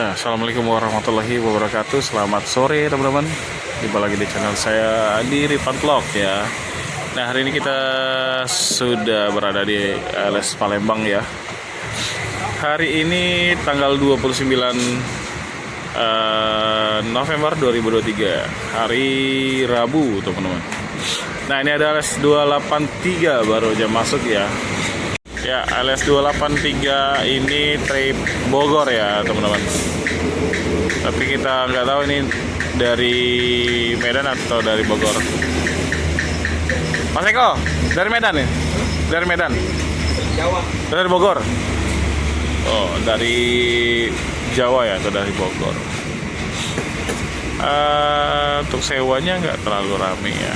Assalamualaikum warahmatullahi wabarakatuh. Selamat sore teman-teman. Jumpa lagi di channel saya di Rifan Vlog ya. Nah, hari ini kita sudah berada di LS Palembang ya. Hari ini tanggal 29 November 2023, hari Rabu teman-teman. Nah, ini ada LS 283 baru aja masuk ya. Ya, LS 283 ini trip Bogor ya teman-teman. Tapi kita nggak tahu ini dari Medan atau dari Bogor. Mas Eko, dari Medan nih? Dari Medan? Jawa. Dari Bogor? Oh, dari Jawa ya atau dari Bogor? Untuk sewanya nggak terlalu rame ya.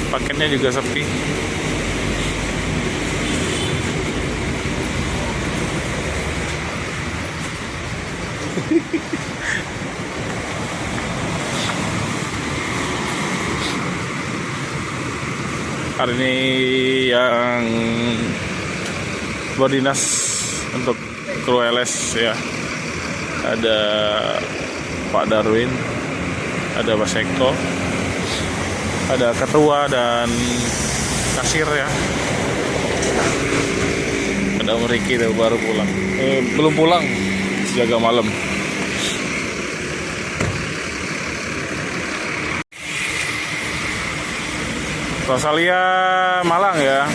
Paketnya juga sepi. Hari ini yang berdinas untuk kru LS ya, ada Pak Darwin, ada Mas Eko, ada ketua dan kasir ya, ada Om Riki tuh baru pulang, belum pulang, jaga malam. Rosalia Malang ya.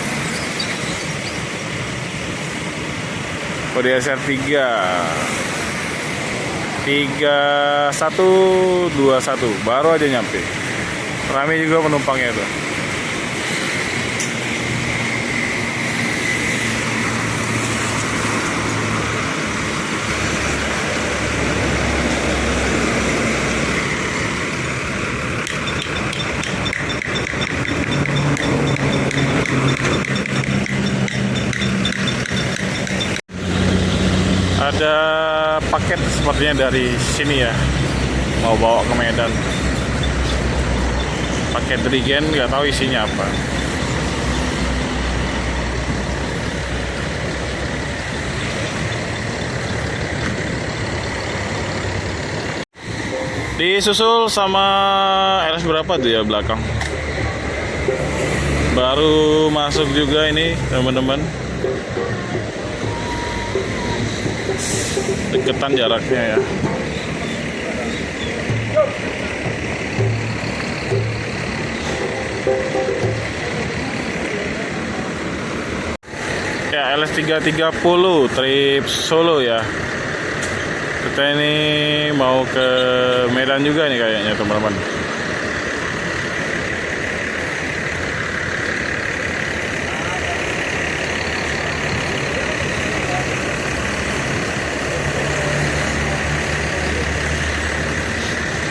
Kode SR 3121 baru aja nyampe. Rame juga penumpangnya tuh. Ada paket sepertinya dari sini ya, mau bawa ke Medan. Paket Drigen, nggak tahu isinya apa. Disusul sama LS berapa tuh ya belakang. Baru masuk juga ini teman-teman. Deketan jaraknya ya. Ya, LS 330 trip Solo ya. Kita ini mau ke Medan juga nih kayaknya teman-teman.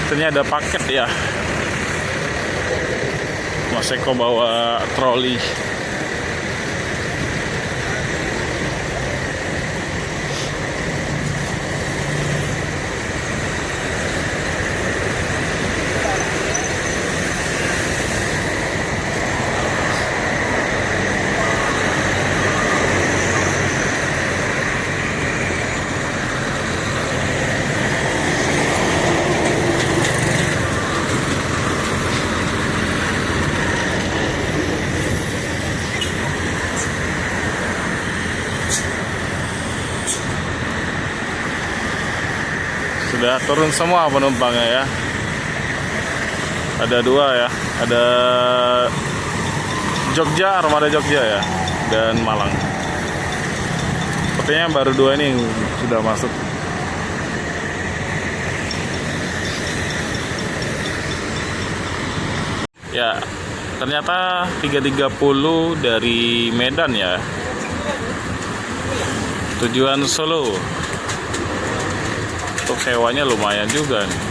Ternyata ada paket ya. Mas Eko bawa troli. Sudah turun semua penumpangnya ya. Ada dua ya, ada Jogja, Armada Jogja ya, dan Malang. Sepertinya baru dua ini sudah masuk. Ya, ternyata 330 dari Medan ya. Tujuan Solo. Untuk sewanya lumayan juga nih.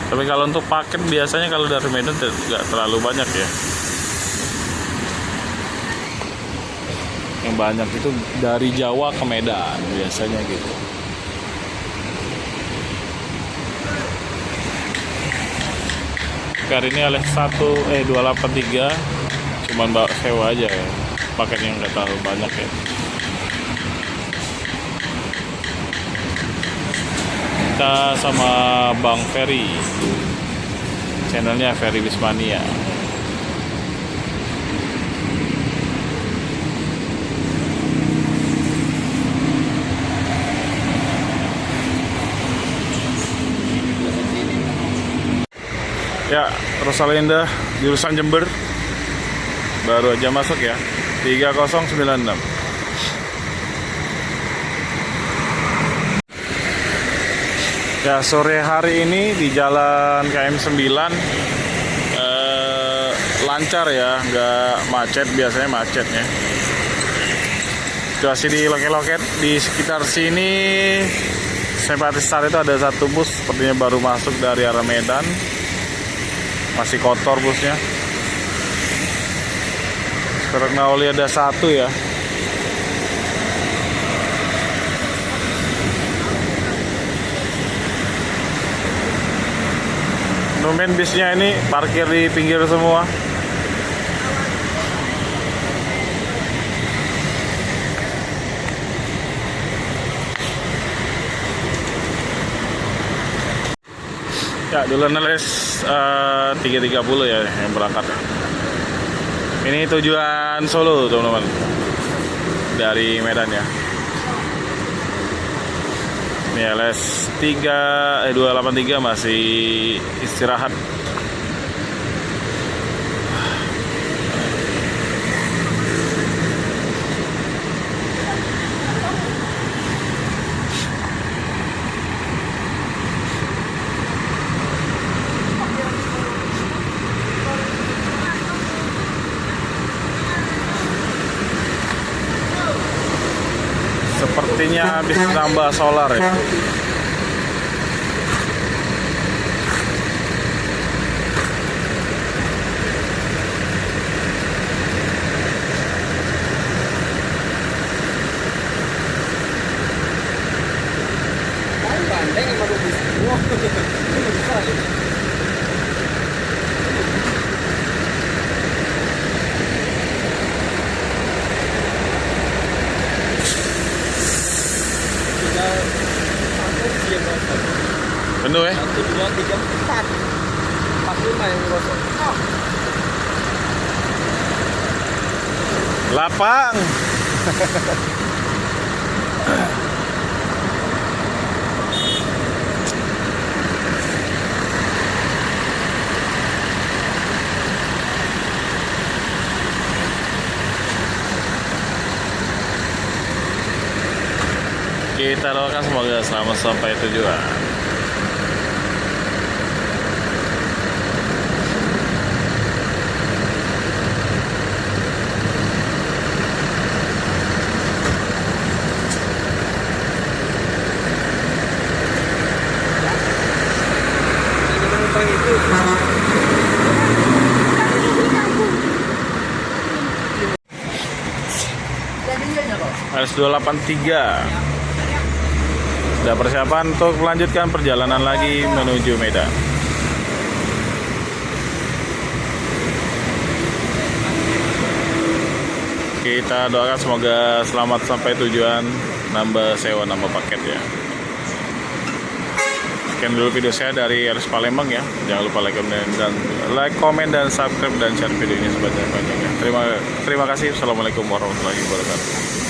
Tapi kalau untuk paket biasanya kalau dari Medan tidak terlalu banyak ya. Yang banyak itu dari Jawa ke Medan biasanya gitu. Kali ini LS 283 cuman bawa sewa aja ya. Paketnya nggak terlalu banyak ya. kita sama Bang Ferry, channelnya Ferry Wismania. Ya, Rosalinda jurusan Jember baru aja masuk ya, 3096. Ya, sore hari ini di jalan KM 9 lancar ya, nggak macet. Biasanya macet ya. Situasi di loket-loket di sekitar sini, Sempatisar itu ada satu bus sepertinya baru masuk dari arah Medan, masih kotor busnya. Karena ada satu ya. Nomen bisnya ini parkir di pinggir semua. Ya, dulu les 3.30 ya yang berangkat. Ini tujuan Solo teman-teman, dari Medan ya. Ini LS 283 masih istirahat. Sepertinya habis nambah solar ya. Penuh ya? 1, 2, 3, 4. 45 yang gosok. Oh. Lapang. Kita doakan semoga selamat sampai tujuan. RS283 sudah persiapan untuk melanjutkan perjalanan lagi menuju Medan. Kita doakan semoga selamat sampai tujuan, nambah sewa, nambah paket ya. Sekian dulu video saya dari RS Palembang ya. Jangan lupa like, komen dan subscribe dan share video ini sebanyak-banyaknya. Terima kasih. Assalamualaikum warahmatullahi wabarakatuh.